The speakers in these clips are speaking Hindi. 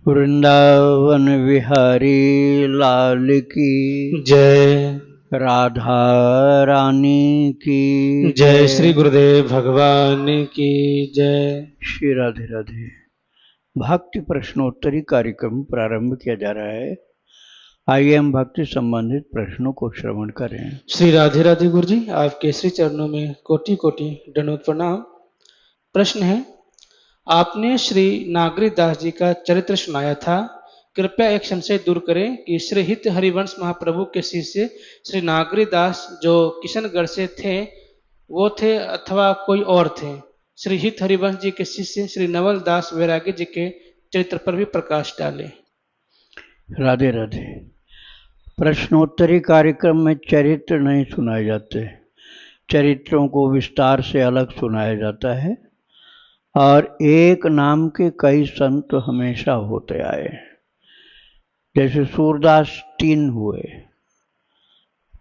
वृंदावन विहारी लाल की जय। राधा रानी की जय। श्री गुरुदेव भगवान की जय। श्री राधे राधे। भक्ति प्रश्नोत्तरी कार्यक्रम प्रारंभ किया जा रहा है। आइए हम भक्ति संबंधित प्रश्नों को श्रवण करें। श्री राधे राधे गुरु जी, आपके श्री चरणों में कोटि कोटि दंडवत प्रणाम। प्रश्न है, आपने श्री नागरीदास जी का चरित्र सुनाया था, कृपया एक संशय दूर करें कि श्री हित हरिवंश महाप्रभु के शिष्य श्री नागरीदास जो किशनगढ़ से थे वो थे अथवा कोई और थे। श्री हित हरिवंश जी के शिष्य श्री नवल दास वैरागी जी के चरित्र पर भी प्रकाश डालें। राधे राधे। प्रश्नोत्तरी कार्यक्रम में चरित्र नहीं सुनाए जाते, चरित्रों को विस्तार से अलग सुनाया जाता है और एक नाम के कई संत हमेशा होते आए। जैसे सूरदास 3 हुए,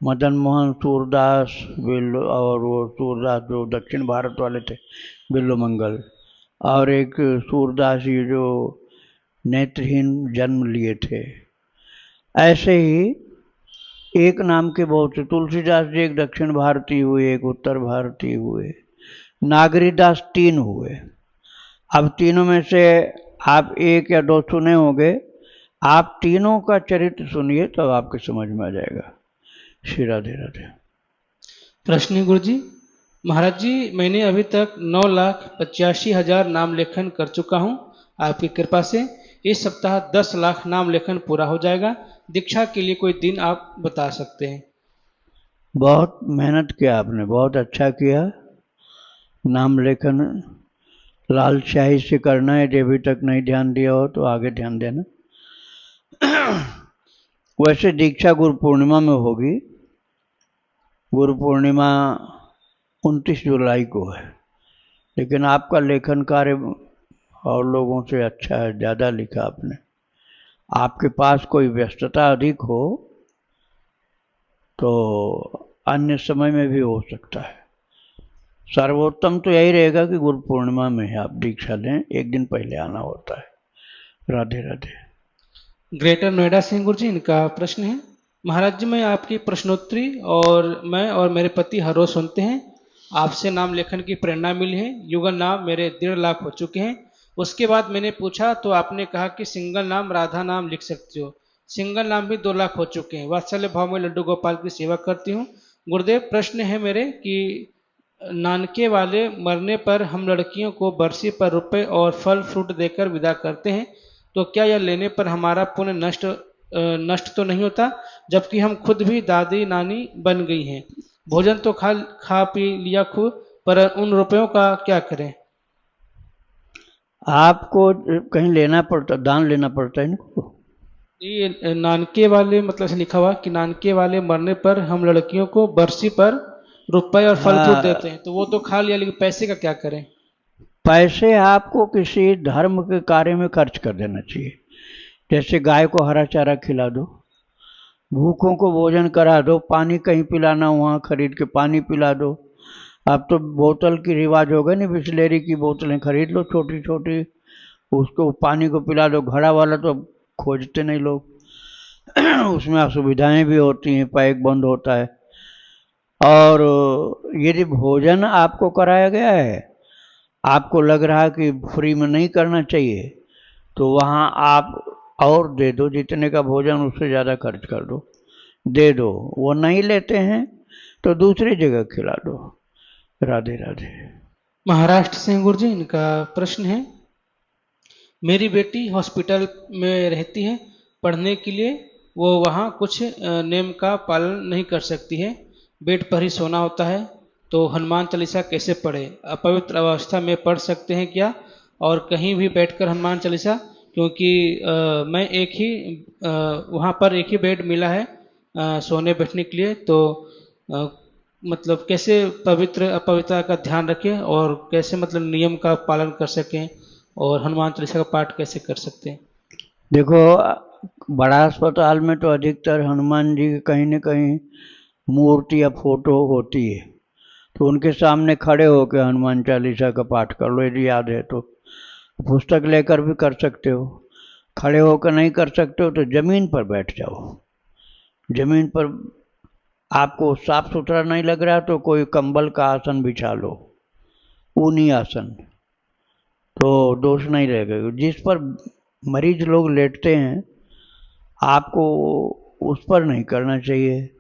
मदन मोहन सूरदास बिल्लो, और वो सूरदास जो दक्षिण भारत वाले थे बिल्लो मंगल, और एक सूरदास जी जो नेत्रहीन जन्म लिए थे। ऐसे ही एक नाम के बहुत से, तुलसीदास जी एक दक्षिण भारतीय हुए, एक उत्तर भारतीय हुए, नागरीदास 3 हुए। अब तीनों में से आप 1 या 2 सुने होंगे, आप तीनों का चरित्र सुनिए तब आपके समझ में आ जाएगा। श्री राधे राधे। प्रश्न गुरु जी, महाराज जी मैंने अभी तक 9,85,000 नाम लेखन कर चुका हूँ। आपकी कृपा से इस सप्ताह 10 लाख नाम लेखन पूरा हो जाएगा। दीक्षा के लिए कोई दिन आप बता सकते हैं? बहुत मेहनत किया आपने, बहुत अच्छा किया। नाम लेखन लालशाही से करना है, जो अभी तक नहीं ध्यान दिया हो तो आगे ध्यान देना। वैसे दीक्षा गुरु पूर्णिमा में होगी। गुरु पूर्णिमा 29 जुलाई को है, लेकिन आपका लेखन कार्य और लोगों से अच्छा है, ज़्यादा लिखा आपने। आपके पास कोई व्यस्तता अधिक हो तो अन्य समय में भी हो सकता है। सर्वोत्तम तो यही रहेगा कि गुरु पूर्णिमा में ही आप दीक्षा लें, एक दिन पहले आना होता है। राधे राधे। ग्रेटर नोएडा से गुरु जी, इनका प्रश्न है, महाराज जी मैं आपकी प्रश्नोत्तरी और मैं और मेरे पति हर रोज सुनते हैं। आपसे नाम लेखन की प्रेरणा मिली है। युगल नाम मेरे 1.5 लाख हो चुके हैं। उसके बाद मैंने पूछा तो आपने कहा कि सिंगल नाम राधा नाम लिख सकते हो। सिंगल नाम भी 2 लाख हो चुके हैं। वात्सल्य भाव में लड्डू गोपाल की सेवा करती हूँ। गुरुदेव प्रश्न है मेरे कि नानके वाले मरने पर हम लड़कियों को बरसी पर रुपए और फल फ्रूट देकर विदा करते हैं, तो क्या यह लेने पर हमारा पुण्य नष्ट तो नहीं होता, जबकि हम खुद भी दादी नानी बन गई हैं। भोजन तो खा पी लिया खूब, पर उन रुपयों का क्या करें? आपको कहीं लेना पड़ता, दान लेना पड़ता है इनको। ये नानके वाले मतलब से लिखा हुआ कि नानके वाले मरने पर हम लड़कियों को बरसी पर रुपए और फल फ्रूट देते हैं, तो वो तो खा लिया, लेकिन पैसे का क्या करें? पैसे आपको किसी धर्म के कार्य में खर्च कर देना चाहिए। जैसे गाय को हरा चारा खिला दो, भूखों को भोजन करा दो, पानी कहीं पिलाना वहाँ खरीद के पानी पिला दो। अब तो बोतल की रिवाज हो गए, नहीं, बिस्लेरी की बोतलें खरीद लो छोटी छोटी, उसको पानी को पिला दो। घड़ा वाला तो खोजते नहीं लोग। उसमें असुविधाएं भी होती हैं, पैक बंद होता है। और यदि भोजन आपको कराया गया है, आपको लग रहा है कि फ्री में नहीं करना चाहिए, तो वहाँ आप और दे दो, जितने का भोजन उससे ज़्यादा खर्च कर दो, दे दो। वो नहीं लेते हैं तो दूसरी जगह खिला दो। राधे राधे। महाराष्ट्र से गुरु जी, इनका प्रश्न है, मेरी बेटी हॉस्पिटल में रहती है पढ़ने के लिए। वो वहाँ कुछ नियम का पालन नहीं कर सकती है। बेड पर ही सोना होता है, तो हनुमान चालीसा कैसे पढ़े? अपवित्र अवस्था में पढ़ सकते हैं क्या? और कहीं भी बैठकर हनुमान चालीसा, क्योंकि मैं एक ही वहाँ पर एक ही बेड मिला है सोने बैठने के लिए, तो अ, मतलब कैसे पवित्र अपवित्रता का ध्यान रखें और कैसे मतलब नियम का पालन कर सकें और हनुमान चालीसा का पाठ कैसे कर सकते हैं? देखो, बड़ा अस्पताल में तो अधिकतर हनुमान जी की कहीं न कहीं मूर्ति या फोटो होती है, तो उनके सामने खड़े होकर हनुमान चालीसा का पाठ कर लो, यदि याद है तो। पुस्तक लेकर भी कर सकते हो। खड़े होकर नहीं कर सकते हो तो जमीन पर बैठ जाओ। जमीन पर आपको साफ सुथरा नहीं लग रहा तो कोई कंबल का आसन बिछा लो, ऊनी आसन, तो दोष नहीं रहेगा। जिस पर मरीज लोग लेटते हैं आपको उस पर नहीं करना चाहिए।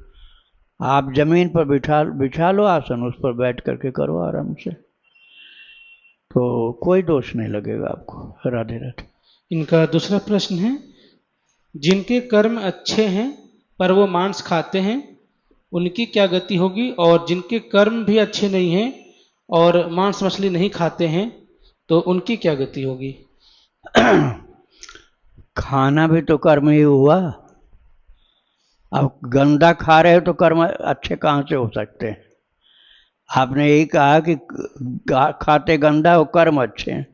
आप जमीन पर बिछा लो आसन, उस पर बैठ करके करो आराम से, तो कोई दोष नहीं लगेगा आपको। राधे राधे। इनका दूसरा प्रश्न है, जिनके कर्म अच्छे हैं पर वो मांस खाते हैं उनकी क्या गति होगी, और जिनके कर्म भी अच्छे नहीं हैं और मांस मछली नहीं खाते हैं तो उनकी क्या गति होगी? खाना भी तो कर्म ही हुआ। अब गंदा खा रहे हो तो कर्म अच्छे कहाँ से हो सकते हैं? आपने यही कहा कि खाते गंदा हो कर्म अच्छे हैं,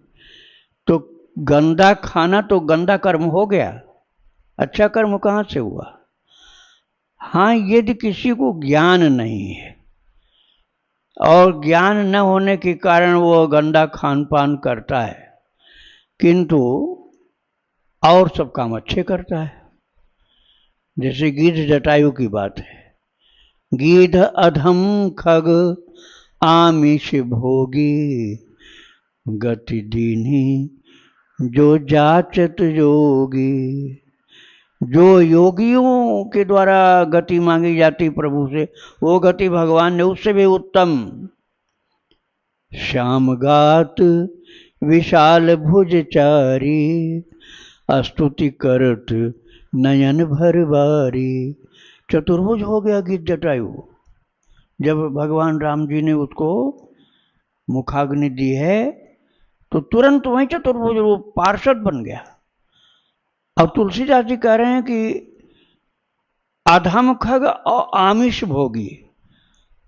तो गंदा खाना तो गंदा कर्म हो गया, अच्छा कर्म कहाँ से हुआ? हाँ, यदि किसी को ज्ञान नहीं है और ज्ञान न होने के कारण वो गंदा खान पान करता है, किंतु और सब काम अच्छे करता है। जैसे गीध जटायु की बात है, गीध अधम खग आमिष भोगी, गति दीनी जो जाचत योगी। जो योगियों के द्वारा गति मांगी जाती प्रभु से, वो गति भगवान ने उससे भी उत्तम। श्यामगात विशाल भुजचारी, स्तुति करत नयन भर बारी। चतुर्भुज हो गया गीत जटायु। जब भगवान राम जी ने उसको मुखाग्नि दी है तो तुरंत वहीं चतुर्भुज वो पार्षद बन गया। अब तुलसीदास जी कह रहे हैं कि अधम खग और आमिष भोगी,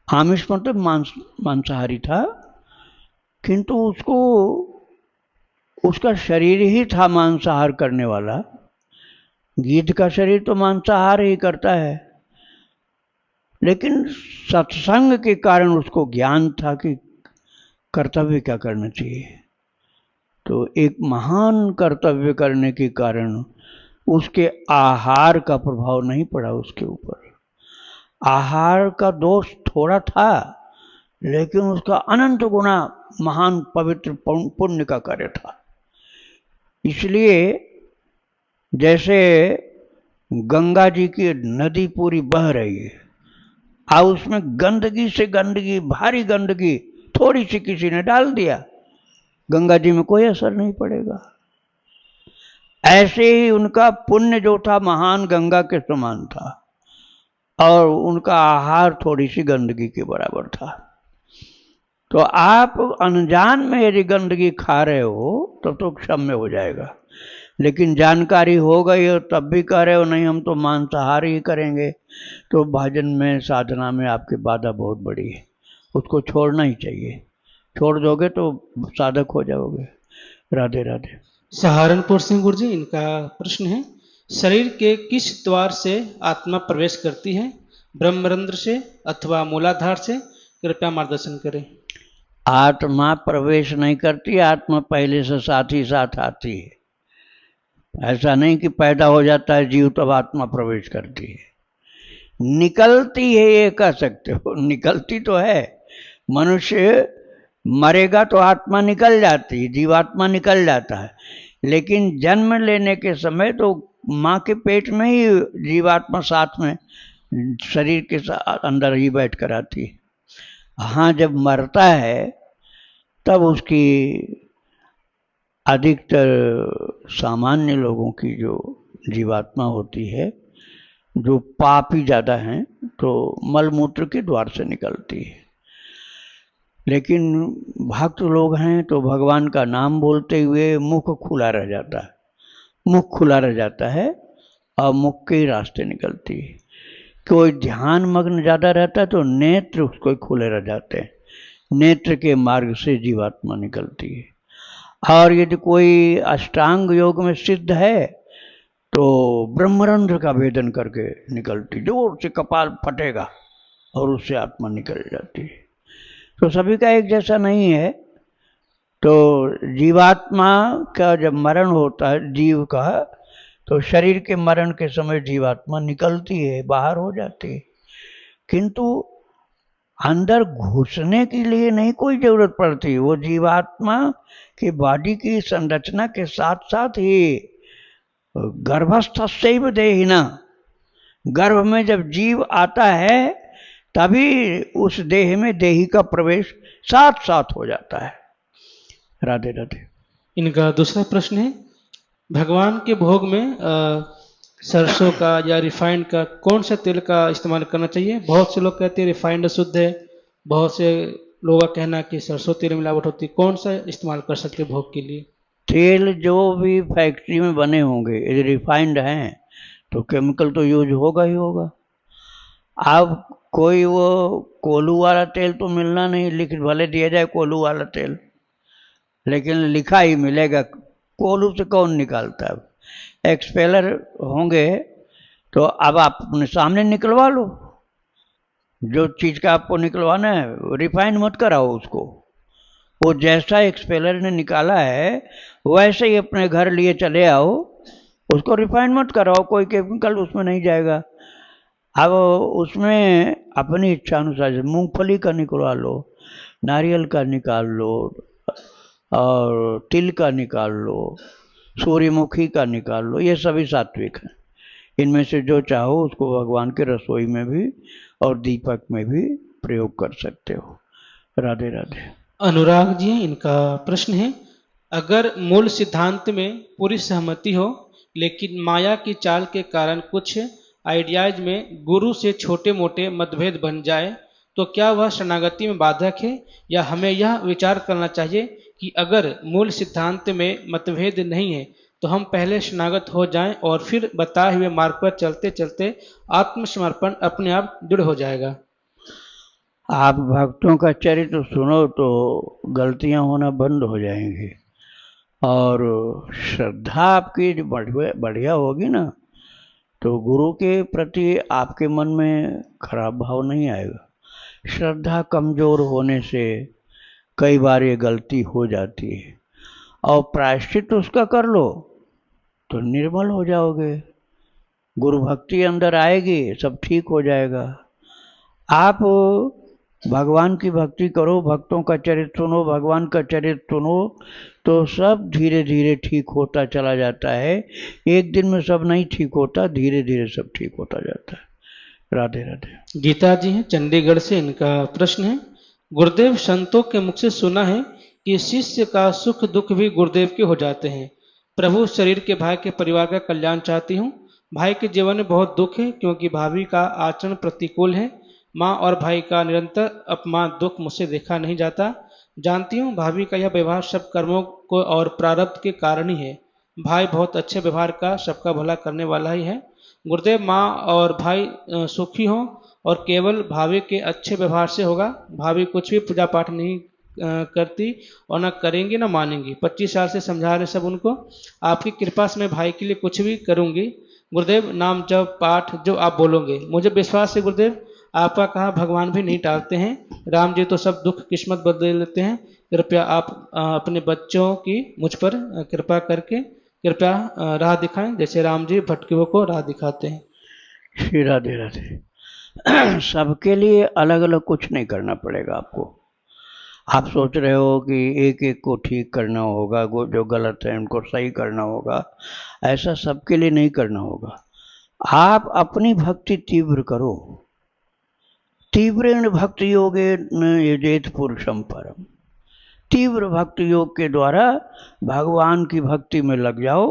आमिष मतलब मांसाहारी था, किंतु उसको उसका शरीर ही था मांसाहार करने वाला। गीध का शरीर तो मांसाहार ही करता है, लेकिन सत्संग के कारण उसको ज्ञान था कि कर्तव्य क्या करना चाहिए। तो एक महान कर्तव्य करने के कारण उसके आहार का प्रभाव नहीं पड़ा उसके ऊपर। आहार का दोष थोड़ा था, लेकिन उसका अनंत गुना महान पवित्र पुण्य का कार्य था। इसलिए जैसे गंगा जी की नदी पूरी बह रही है, अब उसमें गंदगी से गंदगी, भारी गंदगी थोड़ी सी किसी ने डाल दिया, गंगा जी में कोई असर नहीं पड़ेगा। ऐसे ही उनका पुण्य जो था महान गंगा के समान था, और उनका आहार थोड़ी सी गंदगी के बराबर था। तो आप अनजान में यदि गंदगी खा रहे हो तब तो क्षम्य हो जाएगा, लेकिन जानकारी हो गई और तब भी कह रहे हो नहीं हम तो मांसाहार ही करेंगे, तो भजन में साधना में आपकी बाधा बहुत बड़ी है, उसको छोड़ना ही चाहिए। छोड़ दोगे तो साधक हो जाओगे। राधे राधे। सहारनपुर से गुरु जी, इनका प्रश्न है, शरीर के किस द्वार से आत्मा प्रवेश करती है, ब्रह्मरंध्र से अथवा मूलाधार से? कृपया मार्गदर्शन करें। आत्मा प्रवेश नहीं करती, आत्मा पहले से साथ ही साथ आती है। ऐसा नहीं कि पैदा हो जाता है जीव तब आत्मा प्रवेश करती है, निकलती है ये कह सकते हो। निकलती तो है, मनुष्य मरेगा तो आत्मा निकल जाती है, जीवात्मा निकल जाता है, लेकिन जन्म लेने के समय तो माँ के पेट में ही जीवात्मा साथ में शरीर के अंदर ही बैठ कर आती है। हाँ, जब मरता है तब उसकी अधिकतर सामान्य लोगों की जो जीवात्मा होती है, जो पापी ज़्यादा हैं, तो मलमूत्र के द्वार से निकलती है। लेकिन भक्त लोग हैं तो भगवान का नाम बोलते हुए मुख खुला रह जाता है, मुख खुला रह जाता है और मुख के रास्ते निकलती है। कोई ध्यान मग्न ज़्यादा रहता है तो नेत्र उसको खुले रह जाते हैं, नेत्र के मार्ग से जीवात्मा निकलती है। और यदि कोई अष्टांग योग में सिद्ध है तो ब्रह्मरंध्र का भेदन करके निकलती, जोर से कपाल फटेगा और उससे आत्मा निकल जाती है। तो सभी का एक जैसा नहीं है। तो जीवात्मा का जब मरण होता है जीव का, तो शरीर के मरण के समय जीवात्मा निकलती है, बाहर हो जाती है, किंतु अंदर घुसने के लिए नहीं कोई जरूरत पड़ती। वो जीवात्मा की बॉडी की संरचना के साथ साथ ही गर्भस्थस्यैव देहिना, गर्भ में जब जीव आता है तभी उस देह में देही का प्रवेश साथ साथ हो जाता है। राधे राधे। इनका दूसरा प्रश्न है, भगवान के भोग में सरसों का या रिफाइंड का कौन सा तेल का इस्तेमाल करना चाहिए? बहुत से लोग कहते हैं रिफाइंड शुद्ध है, बहुत से लोगों का कहना है कि सरसों तेल मिलावट होती है। कौन सा इस्तेमाल कर सकते हैं भोग के लिए? तेल जो भी फैक्ट्री में बने होंगे यदि रिफाइंड हैं तो केमिकल तो यूज होगा ही होगा। अब कोई वो कोलू वाला तेल तो मिलना नहीं, लिख भले दिया जाए कोलू वाला तेल, लेकिन लिखा ही मिलेगा। कोलू से कौन निकालता है? एक्सपेलर होंगे तो अब आप अपने सामने निकलवा लो, जो चीज़ का आपको निकलवाना है। रिफाइंड मत कराओ उसको, वो जैसा एक्सपेलर ने निकाला है वैसे ही अपने घर लिए चले आओ, उसको रिफाइंड मत कराओ, कोई केमिकल उसमें नहीं जाएगा। अब उसमें अपनी इच्छा अनुसार मूंगफली का निकलवा लो, नारियल का निकाल लो, और तिल का निकाल लो, सूर्यमुखी का निकाल लो, ये सभी सात्विक हैं। इनमें से जो चाहो उसको भगवान के रसोई में भी और दीपक में भी प्रयोग कर सकते हो। राधे राधे। अनुराग जी, इनका प्रश्न है, अगर मूल सिद्धांत में पूरी सहमति हो लेकिन माया की चाल के कारण कुछ आइडियाज में गुरु से छोटे मोटे मतभेद बन जाए तो क्या वह शरणागति में बाधक है, या हमें यह विचार करना चाहिए कि अगर मूल सिद्धांत में मतभेद नहीं है तो हम पहले शरणागत हो जाएं और फिर बताए हुए मार्ग पर चलते चलते आत्मसमर्पण अपने आप दृढ़ हो जाएगा? आप भक्तों का चरित्र सुनो तो गलतियां होना बंद हो जाएंगी, और श्रद्धा आपकी बढ़िया होगी ना, तो गुरु के प्रति आपके मन में खराब भाव नहीं आएगा। श्रद्धा कमजोर होने से कई बार ये गलती हो जाती है, और प्रायश्चित उसका कर लो तो निर्मल हो जाओगे, गुरु भक्ति अंदर आएगी, सब ठीक हो जाएगा। आप भगवान की भक्ति करो, भक्तों का चरित्र सुनो, भगवान का चरित्र सुनो, तो सब धीरे धीरे ठीक होता चला जाता है। एक दिन में सब नहीं ठीक होता, धीरे धीरे सब ठीक होता जाता है। राधे राधे। गीता जी हैं चंडीगढ़ से, इनका प्रश्न है, गुरुदेव, संतों के मुख से सुना है कि शिष्य का सुख दुख भी गुरुदेव के हो जाते हैं। प्रभु शरीर के भाई के परिवार का कल्याण चाहती हूँ। भाई के जीवन में बहुत दुख है क्योंकि भाभी का आचरण प्रतिकूल है। माँ और भाई का निरंतर अपमान दुख मुझसे देखा नहीं जाता। जानती हूँ भाभी का यह व्यवहार सब कर्मों को और प्रारब्ध के कारण ही है। भाई बहुत अच्छे व्यवहार का, सबका भला करने वाला ही है। गुरुदेव, माँ और भाई सुखी हों और केवल भाभी के अच्छे व्यवहार से होगा। भाभी कुछ भी पूजा पाठ नहीं करती और न करेंगी न मानेंगी। 25 साल से समझा रहे सब उनको। आपकी कृपा से मैं भाई के लिए कुछ भी करूंगी। गुरुदेव, नाम जप पाठ जो आप बोलोगे, मुझे विश्वास है गुरुदेव, आपका कहा भगवान भी नहीं टालते हैं। राम जी तो सब दुख किस्मत बदल लेते हैं। कृपया आप अपने बच्चों की मुझ पर कृपा करके कृपया राह दिखाएं, जैसे राम जी भटकियों को राह दिखाते हैं। श्री राधे राधे। सबके लिए अलग अलग कुछ नहीं करना पड़ेगा आपको। आप सोच रहे हो कि एक एक को ठीक करना होगा, जो गलत है उनको सही करना होगा, ऐसा सबके लिए नहीं करना होगा। आप अपनी भक्ति तीव्र करो। तीव्रेण भक्ति योगेन यजेत पुरुषम परम। तीव्र भक्ति योग के द्वारा भगवान की भक्ति में लग जाओ।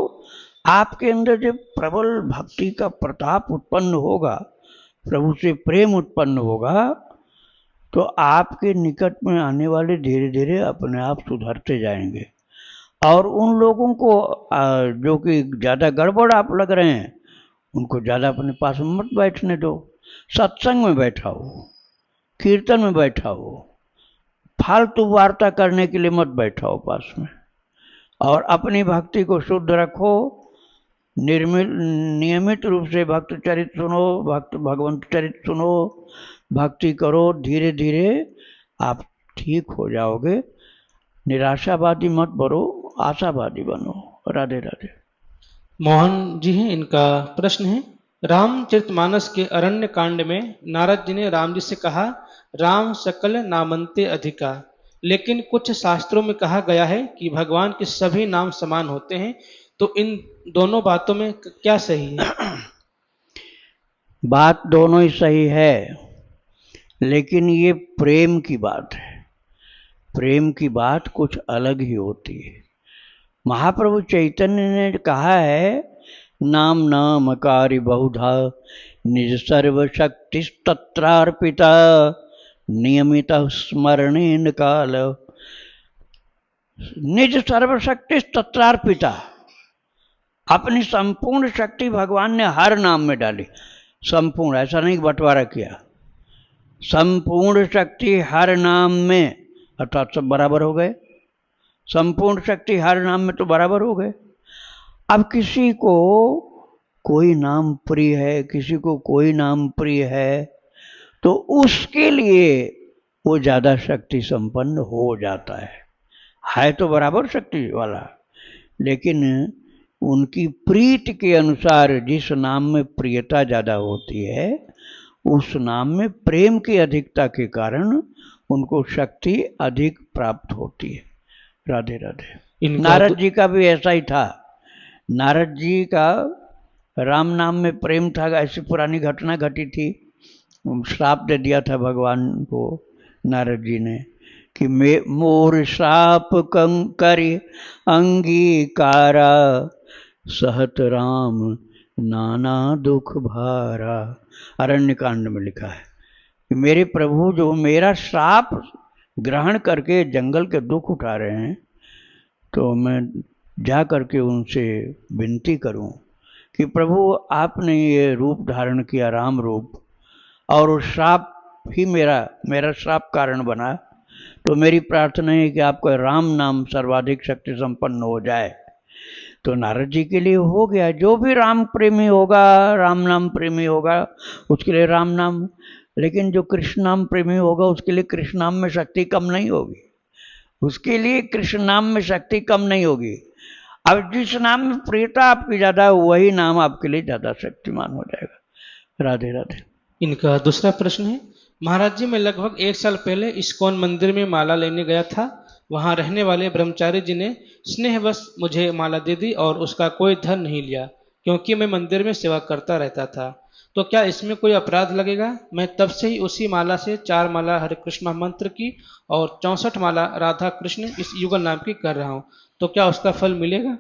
आपके अंदर जब प्रबल भक्ति का प्रताप उत्पन्न होगा, प्रभु से प्रेम उत्पन्न होगा, तो आपके निकट में आने वाले धीरे धीरे अपने आप सुधरते जाएंगे। और उन लोगों को जो कि ज़्यादा गड़बड़ आप लग रहे हैं, उनको ज़्यादा अपने पास में मत बैठने दो। सत्संग में बैठा हो, कीर्तन में बैठा हो, फालतू वार्ता करने के लिए मत बैठाओ पास में। और अपनी भक्ति को शुद्ध रखो। नियमित रूप से भक्त चरित्र सुनो, भगवंत चरित्र सुनो, भक्ति करो। धीरे धीरे आप ठीक हो जाओगे। निराशावादी मत बनो, आशावादी बनो। राधे राधे। मोहन जी हैं, इनका प्रश्न है रामचरितमानस के अरण्य कांड में नारद जी ने राम जी से कहा राम सकल नामंते अधिका, लेकिन कुछ शास्त्रों में कहा गया है कि भगवान के सभी नाम समान होते हैं, तो इन दोनों बातों में क्या सही है? बात दोनों ही सही है, लेकिन ये प्रेम की बात है। प्रेम की बात कुछ अलग ही होती है। महाप्रभु चैतन्य ने कहा है नाम नाम कार्य बहुधा निज सर्वशक्ति तत्रार्पिता नियमित स्मरणेन काल। निज सर्वशक्ति तत्रार्पिता, अपनी संपूर्ण शक्ति भगवान ने हर नाम में डाली। संपूर्ण, ऐसा नहीं बंटवारा किया, संपूर्ण शक्ति हर नाम में, अर्थात सब बराबर हो गए। संपूर्ण शक्ति हर नाम में तो बराबर हो गए। अब किसी को कोई नाम प्रिय है, किसी को कोई नाम प्रिय है, तो उसके लिए वो ज्यादा शक्ति संपन्न हो जाता है तो बराबर शक्ति वाला, लेकिन उनकी प्रीति के अनुसार जिस नाम में प्रियता ज्यादा होती है, उस नाम में प्रेम की अधिकता के कारण उनको शक्ति अधिक प्राप्त होती है। राधे राधे। नारद जी का भी ऐसा ही था। नारद जी का राम नाम में प्रेम था, ऐसी पुरानी घटना घटी थी। श्राप दे दिया था भगवान को नारद जी ने कि मोर श्राप कंकरि अंगीकारा सहत राम नाना दुख भारा। अरण्य कांड में लिखा है कि मेरे प्रभु जो मेरा श्राप ग्रहण करके जंगल के दुख उठा रहे हैं, तो मैं जा करके उनसे विनती करूं कि प्रभु आपने ये रूप धारण किया, राम रूप, और वो श्राप ही मेरा श्राप कारण बना, तो मेरी प्रार्थना है कि आपका राम नाम सर्वाधिक शक्ति संपन्न हो जाए। तो नारद जी के लिए हो गया। जो भी राम प्रेमी होगा, राम नाम प्रेमी होगा, उसके लिए राम नाम, लेकिन जो कृष्ण नाम प्रेमी होगा उसके लिए कृष्ण नाम में शक्ति कम नहीं होगी, उसके लिए कृष्ण नाम में शक्ति कम नहीं होगी। अब जिस नाम में प्रियता आपकी ज्यादा है, वही नाम आपके लिए ज्यादा शक्तिमान हो जाएगा। राधे राधे। इनका दूसरा प्रश्न है महाराज जी, मैं लगभग 1 साल पहले इस्कॉन मंदिर में माला लेने गया था। वहां रहने वाले ब्रह्मचारी जी ने स्नेहवश मुझे माला दे दी और उसका कोई धन नहीं लिया, क्योंकि मैं मंदिर में सेवा करता रहता था। तो क्या इसमें कोई अपराध लगेगा? मैं तब से ही उसी माला से 4 माला हरे कृष्ण महामंत्र की और 64 माला राधा कृष्ण इस युगल नाम की कर रहा हूँ, तो क्या उसका फल मिलेगा?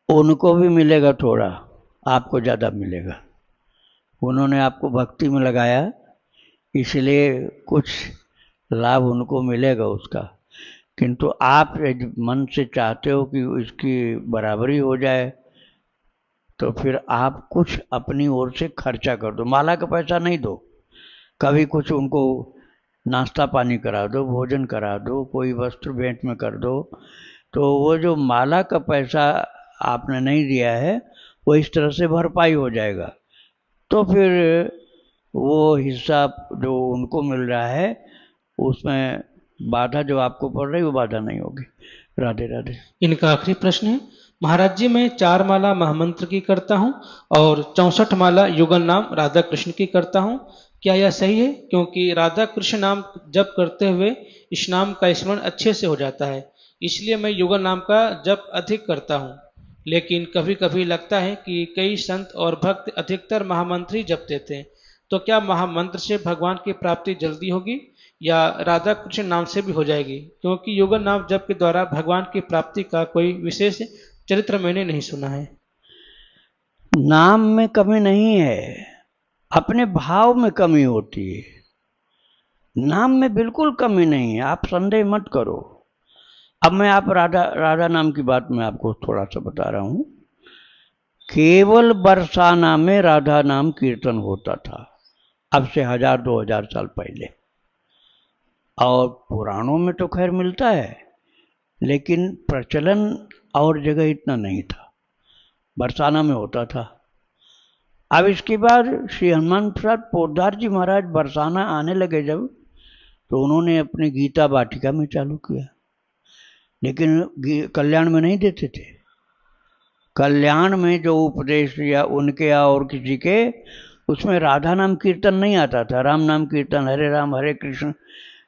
उनको भी मिलेगा थोड़ा, आपको ज्यादा मिलेगा। उन्होंने आपको भक्ति में लगाया, इसलिए कुछ लाभ उनको मिलेगा उसका, किंतु आप मन से चाहते हो कि इसकी बराबरी हो जाए, तो फिर आप कुछ अपनी ओर से खर्चा कर दो। माला का पैसा नहीं दो, कभी कुछ उनको नाश्ता पानी करा दो, भोजन करा दो, कोई वस्त्र भेंट में कर दो, तो वो जो माला का पैसा आपने नहीं दिया है वो इस तरह से भरपाई हो जाएगा। तो फिर वो हिस्सा जो उनको मिल रहा है उसमें बाधा जो आपको पड़ रही है वो बाधा नहीं होगी। राधे राधे। इनका आखिरी प्रश्न है महाराज जी, मैं 4 माला महामंत्र की करता हूँ और 64 माला युगल नाम राधा कृष्ण की करता हूँ। क्या यह सही है? क्योंकि राधा कृष्ण नाम जप करते हुए इस नाम का स्मरण अच्छे से हो जाता है, इसलिए मैं युगल नाम का जप अधिक करता हूँ। लेकिन कभी कभी लगता है कि कई संत और भक्त अधिकतर महामंत्र ही जपते थे, तो क्या महामंत्र से भगवान की प्राप्ति जल्दी होगी या राधा कृष्ण नाम से भी हो जाएगी? क्योंकि युगल नाम जप के द्वारा भगवान की प्राप्ति का कोई विशेष चरित्र मैंने नहीं सुना है। नाम में कमी नहीं है, अपने भाव में कमी होती है। नाम में बिल्कुल कमी नहीं है, आप संदेह मत करो। अब मैं आप राधा नाम की बात मैं आपको थोड़ा सा बता रहा हूं। केवल बरसाना में राधा नाम कीर्तन होता था, अब से 1000-2000 साल पहले, और पुराणों में तो खैर मिलता है, लेकिन प्रचलन और जगह इतना नहीं था, बरसाना में होता था। अब इसके बाद श्री हनुमान प्रसाद पोद्दार जी महाराज बरसाना आने लगे जब, तो उन्होंने अपनी गीता वाटिका में चालू किया, लेकिन कल्याण में नहीं देते थे। कल्याण में जो उपदेश या उनके या और किसी के, उसमें राधा नाम कीर्तन नहीं आता था। राम नाम कीर्तन, हरे राम हरे कृष्ण,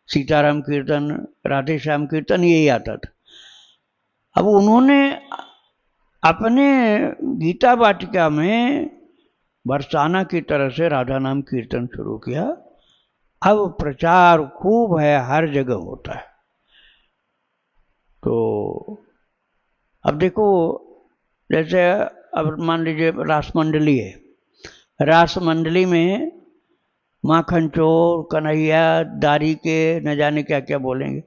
सीताराम कीर्तन, राधे श्याम कीर्तन, यही आता था। अब उन्होंने अपने गीता वाटिका में बरसाना की तरह से राधा नाम कीर्तन शुरू किया। अब प्रचार खूब है, हर जगह होता है। तो अब देखो, जैसे अब मान लीजिए रास मंडली है, रास मंडली में माखन चोर, कन्हैया, दारी के, न जाने क्या क्या बोलेंगे।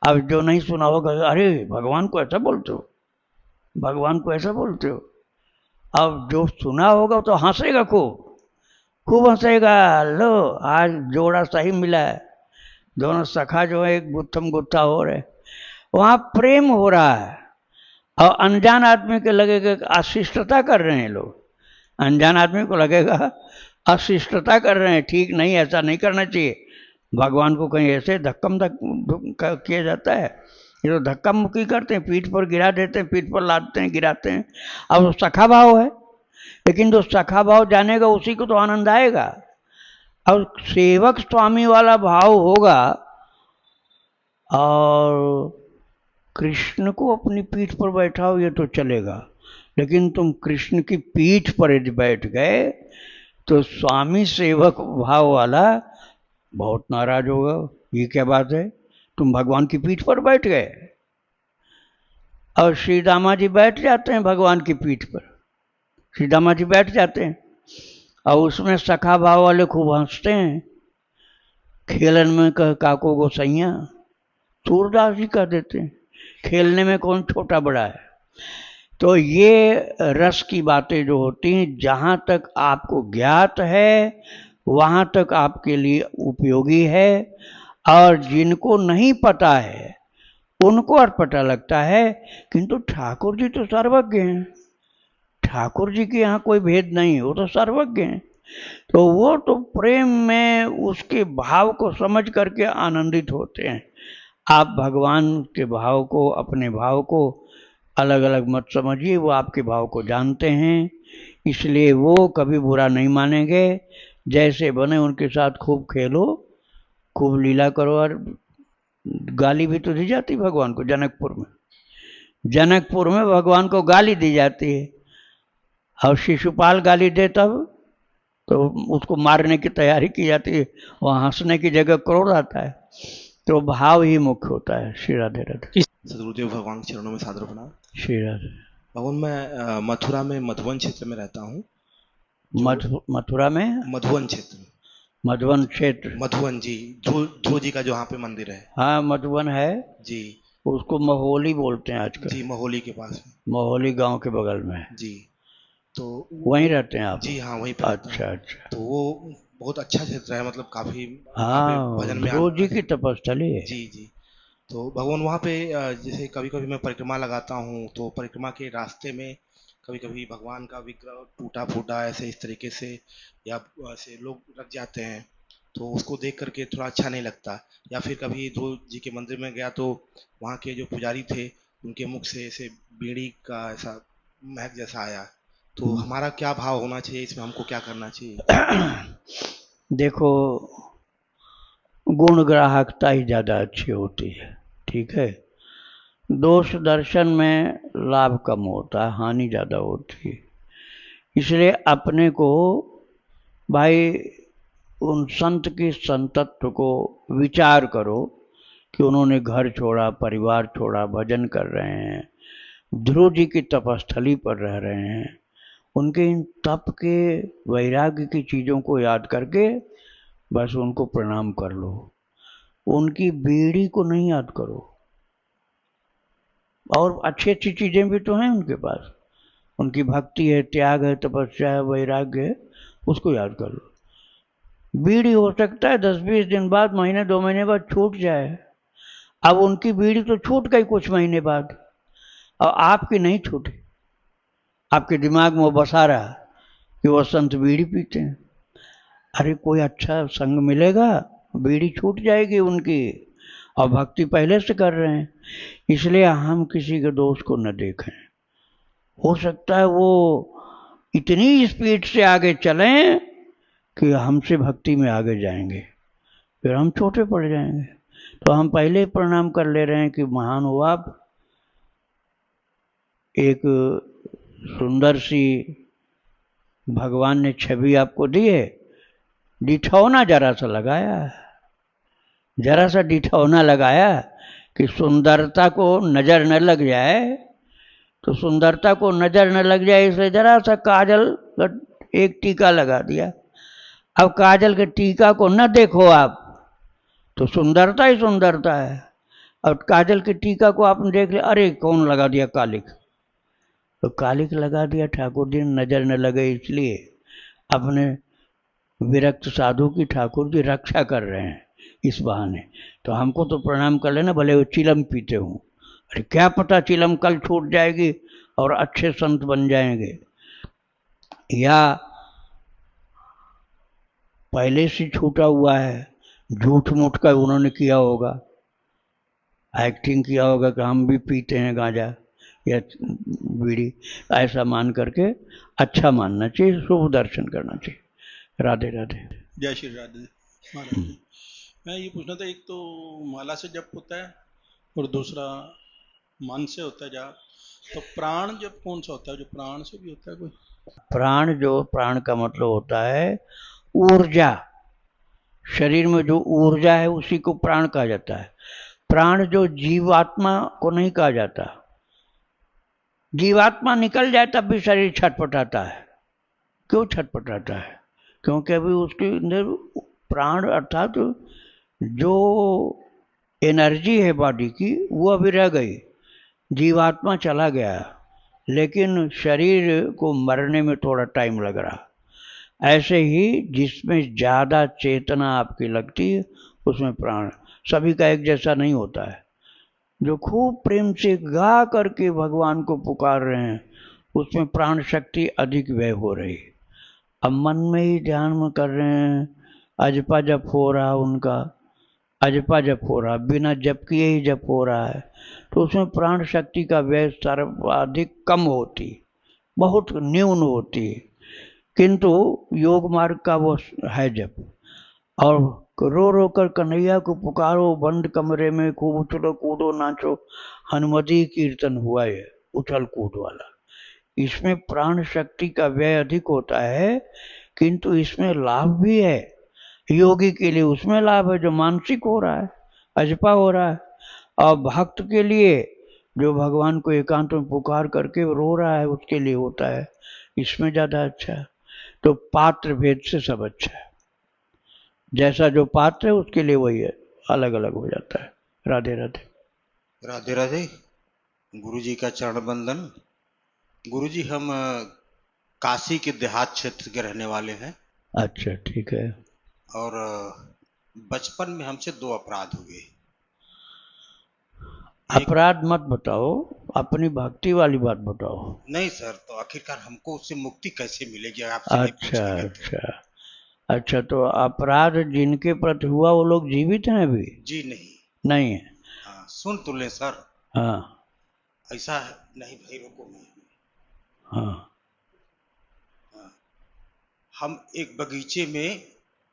अब जो नहीं सुना होगा, अरे भगवान को ऐसा बोलते हो, भगवान को ऐसा बोलते हो। अब जो सुना होगा तो हंसेगा, खूब खूब हंसेगा। लो आज जोड़ा सही मिला है, दोनों सखा जो है एक गुत्थम गुत्था हो रहे, वहां प्रेम हो रहा है। और अनजान आदमी को लगेगा अशिष्टता कर रहे हैं लोग, अनजान आदमी को लगेगा अशिष्टता कर रहे हैं, ठीक नहीं, ऐसा नहीं करना चाहिए। भगवान को कहीं ऐसे धक्कम किया जाता है? ये तो धक्का मुक्की करते हैं, पीठ पर गिरा देते हैं, पीठ पर लादते हैं, गिराते हैं। अब वो सखा भाव है, लेकिन जो सखा भाव जानेगा उसी को तो आनंद आएगा। अब सेवक स्वामी वाला भाव होगा और कृष्ण को अपनी पीठ पर बैठाओ ये तो चलेगा, लेकिन तुम कृष्ण की पीठ पर यदि बैठ गए तो स्वामी सेवक भाव वाला बहुत नाराज होगा। ये क्या बात है, तुम भगवान की पीठ पर बैठ गए। और श्री दामा जी बैठ जाते हैं भगवान की पीठ पर, श्री दामा जी बैठ जाते हैं, और उसमें सखा भाव वाले खूब हंसते हैं। खेलन में कह काको गोसैया, सूरदास जी कह देते हैं, खेलने में कौन छोटा बड़ा है। तो ये रस की बातें जो होती हैं, जहाँ तक आपको ज्ञात है वहाँ तक आपके लिए उपयोगी है, और जिनको नहीं पता है उनको अटपटा लगता है। किंतु ठाकुर जी तो सर्वज्ञ हैं, ठाकुर जी के यहाँ कोई भेद नहीं है, वो तो सर्वज्ञ हैं। तो वो तो प्रेम में उसके भाव को समझ करके आनंदित होते हैं। आप भगवान के भाव को, अपने भाव को अलग अलग मत समझिए, वो आपके भाव को जानते हैं, इसलिए वो कभी बुरा नहीं मानेंगे। जैसे बने उनके साथ खूब खेलो, खूब लीला करो। और गाली भी तो दी जाती भगवान को जनकपुर में, जनकपुर में भगवान को गाली दी जाती है। और शिशुपाल गाली दे तब तो उसको मारने की तैयारी की जाती है, वहाँ हंसने की जगह क्रोध आता है। तो भाव ही मुख्य होता है। श्री राधे राधे। सदगुरुदेव भगवान के चरणों में सादर प्रणाम। श्री राधे। भगवान मैं मथुरा में मधुवन क्षेत्र में रहता हूँ। मथुरा में मधुवन क्षेत्र, मधुवन क्षेत्र, मधुवन जी, ध्रुव जी का जो वहाँ पे मंदिर है। हाँ मधुवन है जी, उसको महोली बोलते हैं आजकल। जी, महोली के पास में, महोली गांव के बगल में जी। तो वहीं रहते हैं आप? जी हाँ, वहीं पे। अच्छा अच्छा। तो वो बहुत अच्छा क्षेत्र है, मतलब काफी हाँ, भजन में ध्रुव जी की तपस्थली है। जी जी। तो भगवान वहाँ पे जैसे कभी कभी मैं परिक्रमा लगाता हूँ, तो परिक्रमा के रास्ते में कभी कभी भगवान का विग्रह टूटा फूटा ऐसे इस तरीके से या ऐसे लोग रख जाते हैं, तो उसको देख करके थोड़ा अच्छा नहीं लगता। या फिर कभी ध्रुव जी के मंदिर में गया तो वहाँ के जो पुजारी थे उनके मुख से ऐसे बीड़ी का ऐसा महक जैसा आया। तो हमारा क्या भाव होना चाहिए इसमें, हमको क्या करना चाहिए? देखो, गुण ग्राहकता ही ज़्यादा अच्छी होती है, ठीक है। दोष दर्शन में लाभ कम होता है, हानि ज़्यादा होती है। इसलिए अपने को भाई उन संत की संतत्व को विचार करो कि उन्होंने घर छोड़ा, परिवार छोड़ा, भजन कर रहे हैं, ध्रुव जी की तपस्थली पर रह रहे हैं, उनके इन तप के, वैराग्य की चीज़ों को याद करके बस उनको प्रणाम कर लो। उनकी बीड़ी को नहीं याद करो। और अच्छी अच्छी चीज़ें भी तो हैं उनके पास, उनकी भक्ति है, त्याग है, तपस्या है, वैराग्य है, उसको याद कर लो। बीड़ी हो सकता है 10-20 दिन बाद, महीने 2 महीने बाद छूट जाए। अब उनकी बीड़ी तो छूट गई कुछ महीने बाद, और आपकी नहीं छूटी। आपके दिमाग में वो बसा रहा कि वो संत बीड़ी पीते हैं। अरे कोई अच्छा संग मिलेगा, बीड़ी छूट जाएगी उनकी, और भक्ति पहले से कर रहे हैं। इसलिए हम किसी के दोष को न देखें, हो सकता है वो इतनी स्पीड से आगे चलें कि हमसे भक्ति में आगे जाएंगे, फिर हम छोटे पड़ जाएंगे। तो हम पहले ही प्रणाम कर ले रहे हैं कि महान हो आप, एक सुंदर सी भगवान ने छवि आपको दी है, डिठौना जरा सा लगाया, जरा सा डिठौना लगाया कि सुंदरता को नजर न लग जाए। तो सुंदरता को नजर न लग जाए इसलिए जरा सा काजल का एक टीका लगा दिया। अब काजल के टीका को न देखो आप तो सुंदरता ही सुंदरता है। अब काजल के टीका को आपने देख लिया, अरे कौन लगा दिया कालिक, तो कालिक लगा दिया ठाकुर जी नजर न लगे इसलिए। अपने विरक्त साधु की ठाकुर जी रक्षा कर रहे हैं इस बहाने। तो हमको तो प्रणाम कर लेना, भले वो चिलम पीते हों। अरे क्या पता चिलम कल छूट जाएगी और अच्छे संत बन जाएंगे, या पहले से छूटा हुआ है, झूठ मूठ का उन्होंने किया होगा, एक्टिंग किया होगा कि हम भी पीते हैं गांजा या बीड़ी, ऐसा मान करके अच्छा मानना चाहिए, शुभ दर्शन करना चाहिए। राधे राधे। जय श्री राधे महाराज जी। मैं ये पूछना था, एक तो माला से जप होता है और दूसरा मन से होता है जाप, तो प्राण जप कौन सा होता है, जो प्राण से भी होता है कोई? प्राण, जो प्राण का मतलब होता है ऊर्जा, शरीर में जो ऊर्जा है उसी को प्राण कहा जाता है। प्राण जो जीवात्मा को नहीं कहा जाता, जीवात्मा निकल जाए तब भी शरीर छटपटाता है। क्यों छटपटाता है? क्योंकि अभी उसके अंदर प्राण अर्थात जो एनर्जी है बॉडी की वो अभी रह गई, जीवात्मा चला गया, लेकिन शरीर को मरने में थोड़ा टाइम लग रहा। ऐसे ही जिसमें ज़्यादा चेतना आपकी लगती है उसमें प्राण, सभी का एक जैसा नहीं होता है। जो खूब प्रेम से गा करके भगवान को पुकार रहे हैं उसमें प्राण शक्ति अधिक व्यय हो रही। अब मन में ही ध्यान में कर रहे हैं, अजपा जप हो रहा उनका, अजपा जप हो रहा, बिना जप किए ही जप हो रहा है, तो उसमें प्राण शक्ति का व्यय सर्वाधिक कम होती, बहुत न्यून होती। किंतु योग मार्ग का वो है जप। और रो रो कर कन्हैया को पुकारो, बंद कमरे में खूब उछलो कूदो नाचो, हनुमती कीर्तन हुआ है उछल कूद वाला। इसमें प्राण शक्ति का व्यय अधिक होता है, किंतु इसमें लाभ भी है योगी के लिए। उसमें लाभ है जो मानसिक हो रहा है, अजपा हो रहा है, और भक्त के लिए जो भगवान को एकांत में पुकार करके रो रहा है उसके लिए होता है, इसमें ज़्यादा अच्छा है। तो पात्र भेद से सब अच्छा है, जैसा जो पात्र है उसके लिए वही है, अलग अलग हो जाता है। राधे राधे। राधे राधे। गुरु जी का चरण बंदन। गुरु जी हम काशी के देहात क्षेत्र के रहने वाले हैं अच्छा ठीक है। और बचपन में हमसे 2 अपराध हुए। अपराध मत बताओ, अपनी भक्ति वाली बात बताओ। नहीं सर, तो आखिरकार हमको उससे मुक्ति कैसे मिलेगी आपसे नहीं अच्छा पूछेंगे तो। अच्छा अच्छा, तो अपराध जिनके प्रति हुआ वो लोग जीवित हैं अभी? जी नहीं। नहीं है? हाँ, सुन तो ले सर। हाँ ऐसा नहीं भाई, रुको नहीं। हाँ हाँ, हम एक बगीचे में,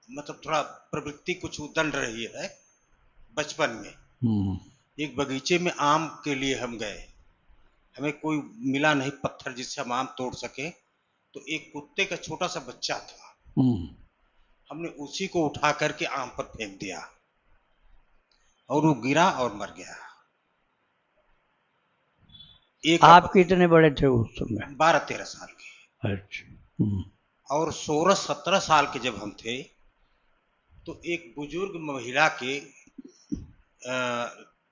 मतलब थोड़ा प्रवृत्ति कुछ उदंड रही है बचपन में। एक बगीचे में आम के लिए हम गए, हमें कोई मिला नहीं पत्थर जिससे हम आम तोड़ सके, तो एक कुत्ते का छोटा सा बच्चा था, हमने उसी को उठा करके आम पर फेंक दिया और वो गिरा और मर गया। आप कितने बड़े थे उस समय? 12-13 साल के। अच्छा। और 16-17 साल के जब हम थे तो एक बुजुर्ग महिला के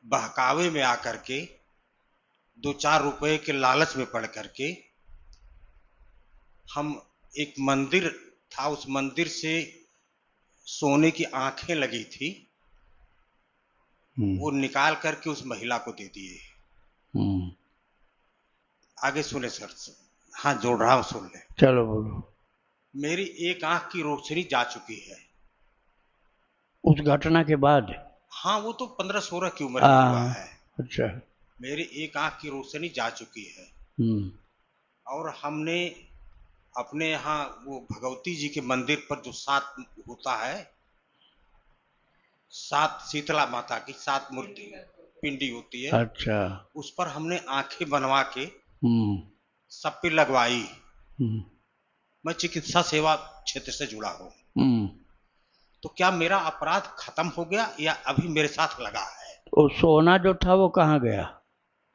बहकावे में आकर के 2-4 रुपए के लालच में पड़ करके हम, एक मंदिर था, उस मंदिर से सोने की आंखें लगी थी, वो निकाल करके उस महिला को दे दिए। आगे सुने सर, हाँ जोड़ रहा हूं, सुन ले। चलो बोलो। मेरी एक आंख की रोशनी जा चुकी है उस घटना के बाद? हाँ, वो तो 15-16 की उम्र में हुआ है। अच्छा। मेरी एक आंख की रोशनी जा चुकी है। और हमने अपने यहाँ वो भगवती जी के मंदिर पर जो 7 होता है, 7 शीतला माता की 7 मूर्ति पिंडी होती है, अच्छा। उस पर हमने आंखें बनवा के हम्म। सब पे लगवाई। हम्म। मैं चिकित्सा सेवा क्षेत्र से जुड़ा हूँ, हम्म। तो क्या मेरा अपराध खत्म हो गया या अभी मेरे साथ लगा है? वो सोना जो था वो कहाँ गया?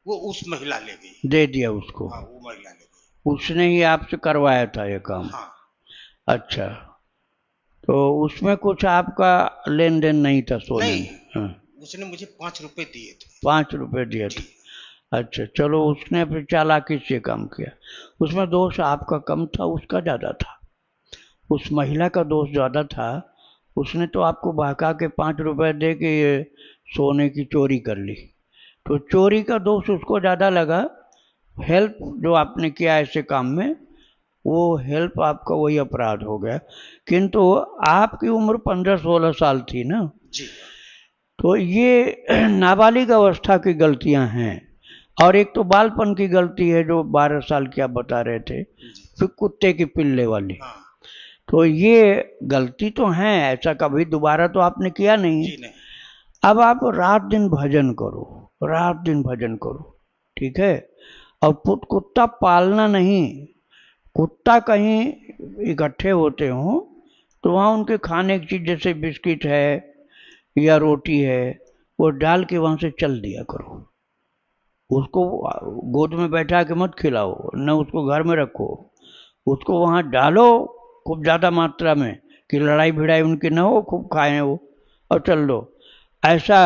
वो उस महिला ले गई। दे दिया उसको? हाँ, वो महिला ले गई। उसने ही आपसे करवाया था ये काम? हाँ, अच्छा, तो उसमें कुछ आपका लेन देन नहीं था सोने नहीं, में? हाँ। उसने मुझे 5 रुपए दिए थे। 5 रुपए दिए थे? जी। अच्छा, चलो, उसने फिर चालाकी से काम किया। उसमें दोष आपका कम था, उसका ज़्यादा था। उस महिला का दोष ज़्यादा था। उसने तो आपको बहका के 5 रुपए दे के ये सोने की चोरी कर ली, तो चोरी का दोष उसको ज़्यादा लगा। हेल्प जो आपने किया ऐसे काम में, वो हेल्प आपका वही अपराध हो गया। किंतु आपकी उम्र 15-16 साल थी ना, जी। तो ये नाबालिग अवस्था की गलतियां हैं। और एक तो बालपन की गलती है जो 12 साल की आप बता रहे थे, फिर कुत्ते की पिल्ले वाली। हाँ। तो ये गलती तो है, ऐसा कभी दोबारा तो आपने किया नहीं। जी नहीं। अब आप रात दिन भजन करो, रात दिन भजन करो, ठीक है? और कुत्ता पालना नहीं। कुत्ता कहीं इकट्ठे होते हों तो वहाँ उनके खाने की चीज़ जैसे बिस्किट है या रोटी है, वो डाल के वहाँ से चल दिया करो। उसको गोद में बैठा के मत खिलाओ, न उसको घर में रखो। उसको वहाँ डालो खूब ज़्यादा मात्रा में कि लड़ाई भिड़ाई उनकी न हो, खूब खाएं वो और चल दो। ऐसा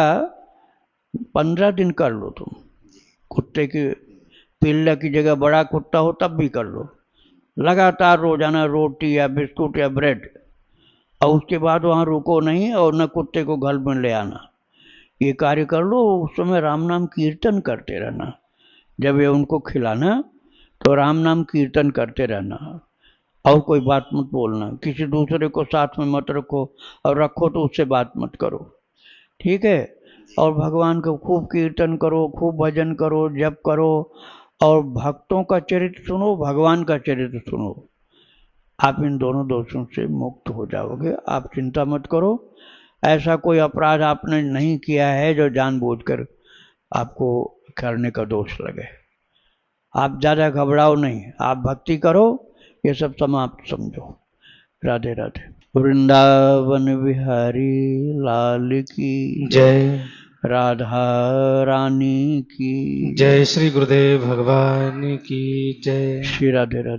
15 दिन कर लो तुम। कुत्ते की पिल्ला की जगह बड़ा कुत्ता हो तब भी कर लो। लगातार रोजाना रोटी या बिस्कुट या ब्रेड, और उसके बाद वहाँ रुको नहीं और न कुत्ते को घर में ले आना। ये कार्य कर लो। उस समय राम नाम कीर्तन करते रहना। जब ये उनको खिलाना तो राम नाम कीर्तन करते रहना, और कोई बात मत बोलना। किसी दूसरे को साथ में मत रखो, और रखो तो उससे बात मत करो, ठीक है? और भगवान का खूब कीर्तन करो, खूब भजन करो, जप करो, और भक्तों का चरित्र सुनो, भगवान का चरित्र सुनो। आप इन दोनों दोषों से मुक्त हो जाओगे। आप चिंता मत करो। ऐसा कोई अपराध आपने नहीं किया है जो जानबूझकर आपको करने का दोष लगे। आप ज़्यादा घबराओ नहीं, आप भक्ति करो, ये सब समाप्त समझो। राधे राधे। वृंदावन बिहारी लाल की जय। राधा रानी की जय श्री गुरुदेव भगवान की जय। श्री राधे राधे।